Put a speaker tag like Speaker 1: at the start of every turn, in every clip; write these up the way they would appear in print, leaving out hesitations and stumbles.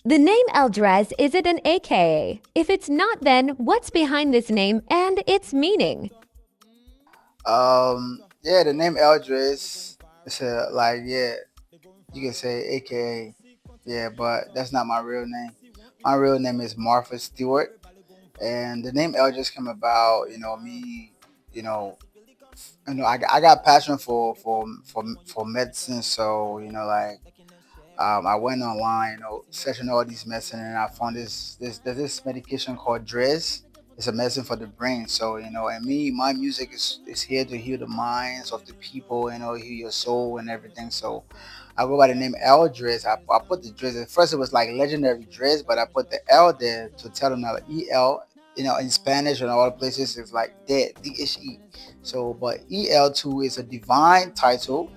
Speaker 1: The name drez, is it an AKA? If it's not, then what's behind this name and its meaning?
Speaker 2: Yeah, the name Eldris is yeah, you can say AKA. Yeah, but that's not my real name. My real name is Martha Stewart, and the name Eldris came about, me, you know, I got passion for medicine, so I went online, searching all these medicine, and I found there's this medication called drez. It's a medicine for the brain. So and me, my music is here to heal the minds of the people, heal your soul and everything. So I go by the name L Drez. I put the Drez. At first it was like legendary Drez, but I put the L there to tell them that like, EL. In Spanish and all places it's like dead, DHE. So, but EL2 is a divine title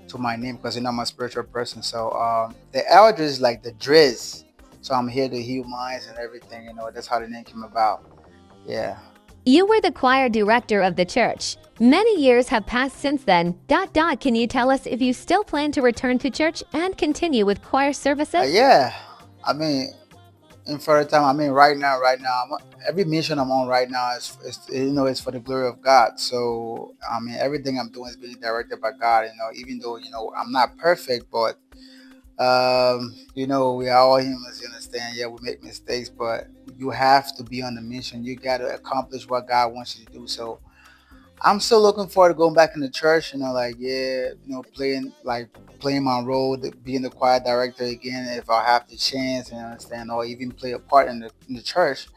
Speaker 2: to my name because I'm a spiritual person. So the elder is like the drez. So I'm here to heal minds and everything. That's how the name came about. Yeah.
Speaker 1: You were the choir director of the church. Many years have passed since then. Can you tell us if you still plan to return to church and continue with choir services?
Speaker 2: Yeah. I mean, in further time, I mean, right now, every mission I'm on right now is for the glory of God. So I mean, everything I'm doing is being directed by God. Even though I'm not perfect, but we are all humans, you understand? Yeah, we make mistakes, but you have to be on the mission. You got to accomplish what God wants you to do. So I'm still looking forward to going back in the church, playing my role, being the choir director again, if I have the chance, you understand, or even play a part in the church,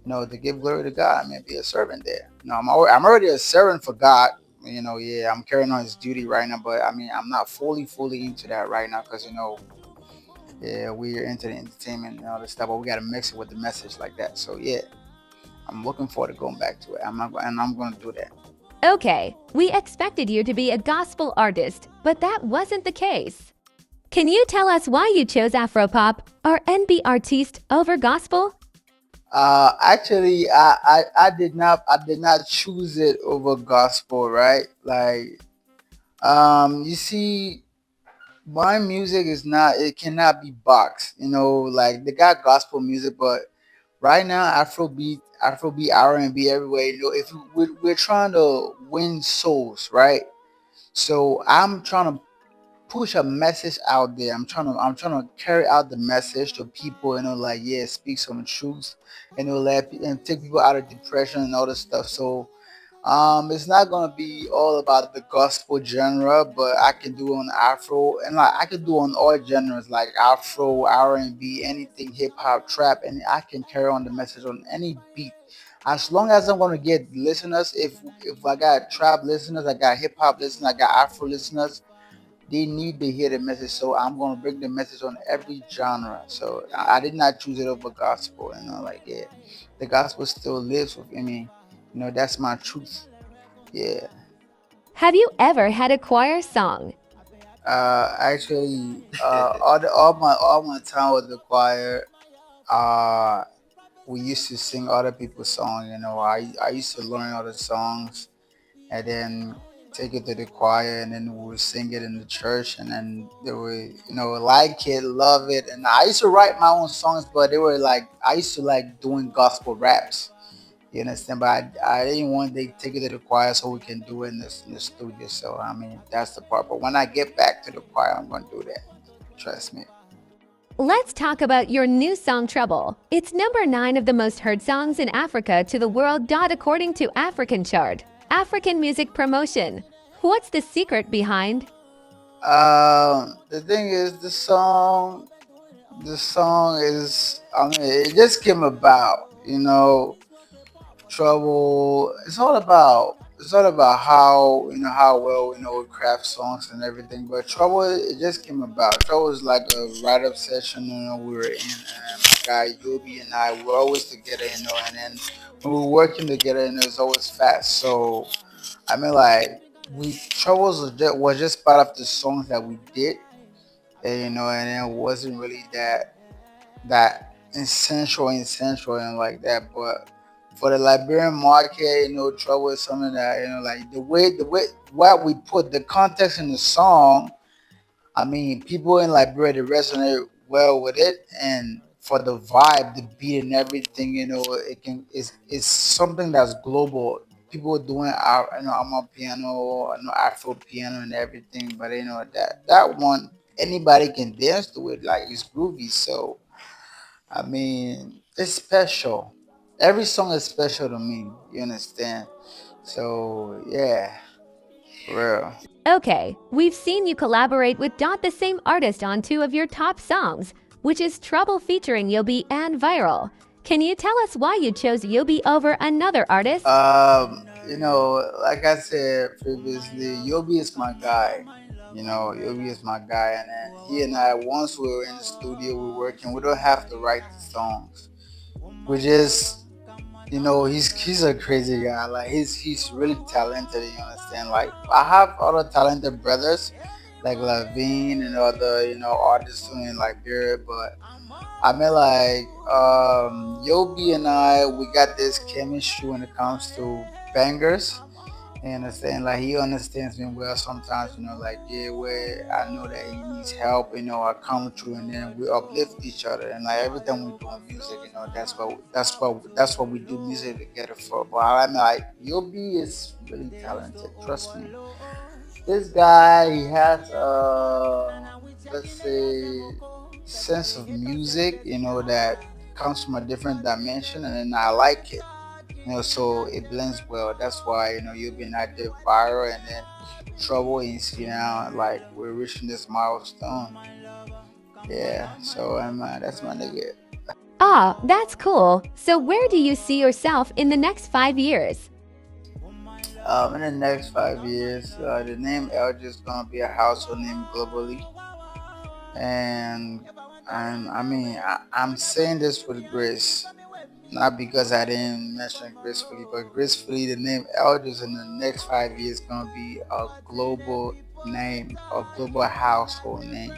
Speaker 2: to give glory to God, I mean, be a servant there. I'm already a servant for God. Yeah, I'm carrying on his duty right now, but I mean, I'm not fully into that right now because yeah, we're into the entertainment and all this stuff, but we got to mix it with the message like that. So yeah, I'm looking forward to going back to it. I'm going to do that.
Speaker 1: Okay, we expected you to be a gospel artist, but that wasn't the case. Can you tell us why you chose Afropop or NB artiste over gospel?
Speaker 2: Actually, I did not choose it over gospel, right? Like, you see, my music is not, it cannot be boxed. Like they got gospel music, but right now Afrobeat, R&B everywhere. If we're trying to win souls, right? So I'm trying to push a message out there. I'm trying to carry out the message to people, like yeah, speak some truth, and take people out of depression and all this stuff. So it's not gonna be all about the gospel genre, but I can do on Afro and like I can do on all genres like Afro, R&B, anything, hip hop, trap, and I can carry on the message on any beat. As long as I'm gonna get listeners, if I got trap listeners, I got hip hop listeners, I got Afro listeners, they need to hear the message. So I'm gonna bring the message on every genre. So I did not choose it over gospel. Like yeah, the gospel still lives within me. That's my truth. Yeah.
Speaker 1: Have you ever had a choir song?
Speaker 2: Actually, all my time with the choir, uh, we used to sing other people's songs. I used to learn other songs and then take it to the choir, and then we would sing it in the church, and then they would like it, love it. And I used to write my own songs, but they were like I used to like doing gospel raps. You understand? But I didn't want they take it to the choir so we can do it in the studio. So I mean that's the part. But when I get back to the choir, I'm gonna do that. Trust me.
Speaker 1: Let's talk about your new song Trouble. It's number 9 of the most heard songs in Africa to the world. According to African Chart. African music promotion. What's the secret behind?
Speaker 2: The thing is, the song is, I mean, it just came about. Trouble. It's all about how well we craft songs and everything. But trouble, it just came about. Trouble is like a write-up session. We were in, my guy Yobi and I were always together. And then when we were working together, and it was always fast. So I mean, like we troubles was just part of the songs that we did, and it wasn't really that essential and like that. But for the Liberian market, trouble is something that like the way what we put the context in the song. I mean, people in Liberia they resonate well with it, and for the vibe, the beat, and everything. It can is something that's global. People doing our, I'm a piano, Afro piano, and everything. But that one, anybody can dance to it. Like, it's groovy. So I mean, it's special. Every song is special to me. You understand? So yeah, for real.
Speaker 1: Okay, we've seen you collaborate with Dot the same artist on two of your top songs, which is Trouble featuring Yobi and Viral. Can you tell us why you chose Yobi over another artist?
Speaker 2: Like I said previously, Yobi is my guy. Yobi is my guy, and then he and I, once we were in the studio, we're working. We don't have to write the songs. We just, he's a crazy guy. Like, he's really talented. You understand? Like, I have other talented brothers, like Lavine and other artists in Liberia, but I mean, like, Yobi and I, we got this chemistry when it comes to bangers. You understand? Like, he understands me well sometimes, like, yeah, where I know that he needs help, I come through, and then we uplift each other. And like, every time we do music, that's what we do music together for. But I mean, like, Yobi is really talented, trust me. This guy, he has, let's say, sense of music, that comes from a different dimension, and then I like it. So it blends well. That's why, you've been at the viral, and then Trouble, and you see now, like, we're reaching this milestone. Yeah. So that's my nigga.
Speaker 1: Ah, that's cool. So, where do you see yourself in the next 5 years?
Speaker 2: In the next 5 years, the name LG is gonna be a household name globally, and I mean, I'm saying this with grace, not because I didn't mention gracefully, but gracefully, the name Elders in the next 5 years gonna be a global name, a global household name.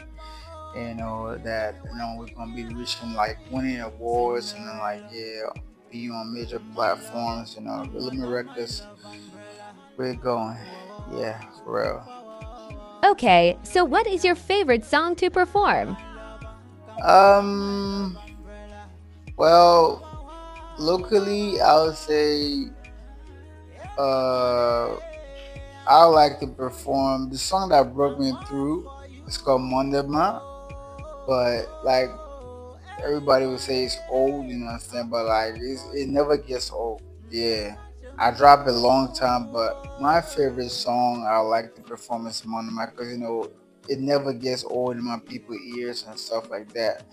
Speaker 2: That we're gonna be reaching, like, winning awards, and then, like, yeah, be on major platforms. Rhythm Records, we're going. Yeah, for real.
Speaker 1: Okay, so what is your favorite song to perform?
Speaker 2: Um. Well, locally, I would say, uh I would like to perform the song that broke me through. It's called Mondema, but like, everybody would say it's old, you know what I'm saying? But like, it never gets old. Yeah, I dropped it a long time, but my favorite song I like to perform is Mondema, because it never gets old in my people's ears and stuff like that.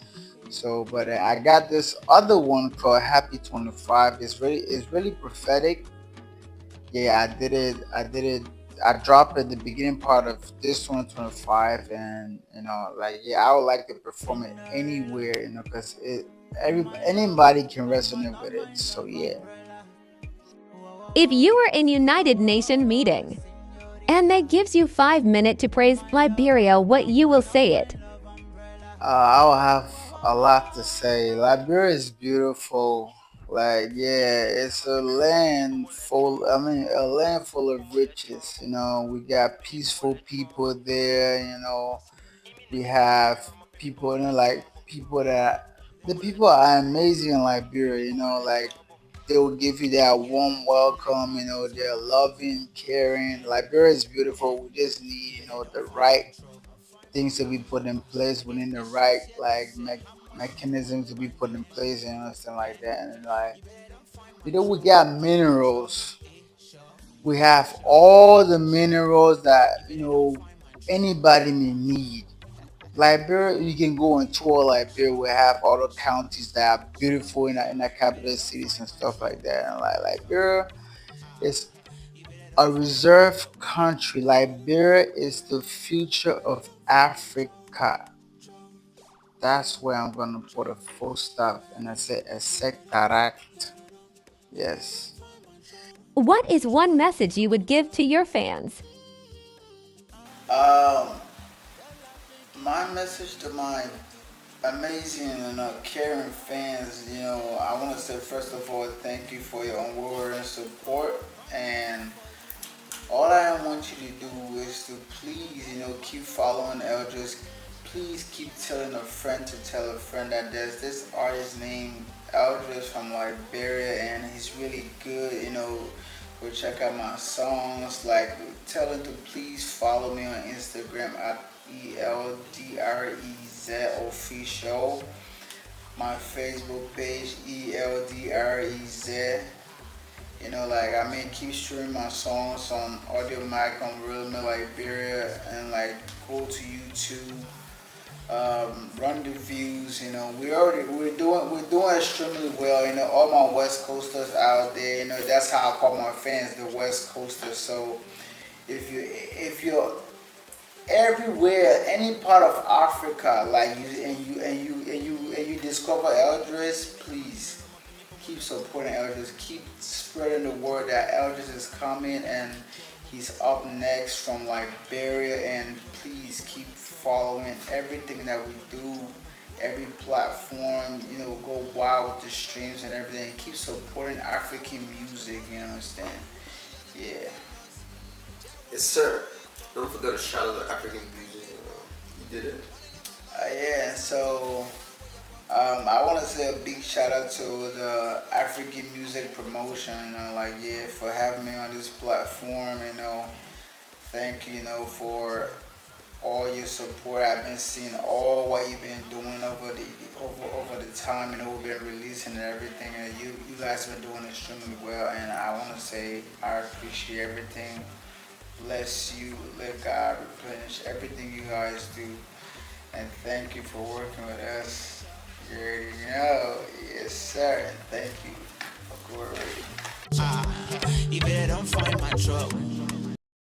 Speaker 2: So, but I got this other one called Happy 25. It's really prophetic. Yeah, I did it. I dropped at the beginning part of this 2025, and like, yeah, I would like to perform it anywhere, because anybody can resonate with it. So yeah,
Speaker 1: If you were in United Nation meeting and they gives you 5 minutes to praise Liberia, what you will say it.
Speaker 2: I'll have a lot to say. Liberia is beautiful. Like, yeah, it's a land full. I mean, a land full of riches. We got peaceful people there. We have people, like, people that the people are amazing in Liberia. Like, they will give you that warm welcome. They're loving, caring. Liberia is beautiful. We just need, the right things to be put in place, within the right, like, mechanisms to be put in place, and stuff like that. And like, we got minerals. We have all the minerals that anybody may need. Liberia, you can go and tour Liberia. We have other counties that are beautiful in the capital cities and stuff like that. And like, Liberia is a reserve country. Liberia is the future of Africa. That's where I'm gonna put a full stop, and I say a sectaract. Yes.
Speaker 1: What is one message you would give to your fans?
Speaker 2: Um, my message to my amazing and caring fans, I want to say, first of all, thank you for your unwavering support, and all I want you to do is to please, keep following Elders, please keep telling a friend to tell a friend that there's this artist named Eldridge from Liberia, and he's really good. Go check out my songs. Like, tell him to please follow me on Instagram at ELDREZ official. My Facebook page ELDREZ. Keep streaming my songs on Audio Mac on Real Me Liberia, and go to YouTube, run the views. We're doing extremely well. All my West Coasters out there. That's how I call my fans, the West Coasters. So if you're everywhere, any part of Africa, like you discover Eldris, please keep supporting Eldris. Keep spreading the word that Eldris is coming and he's up next from Liberia. And please keep following everything that we do, every platform. Go wild with the streams and everything. Keep supporting African music. You understand? Yeah.
Speaker 3: Yes, sir. Don't forget to shout out the African music. You did it.
Speaker 2: Yeah. So. I want to say a big shout out to the African Music Promotion, for having me on this platform. Thank you, for all your support. I've been seeing all what you've been doing over the time. We've been releasing and everything, and you guys have been doing extremely well. And I want to say I appreciate everything. Bless you. Let God replenish everything you guys do. And thank you for working with us. You already know. Yes, sir. And thank you for cooperating.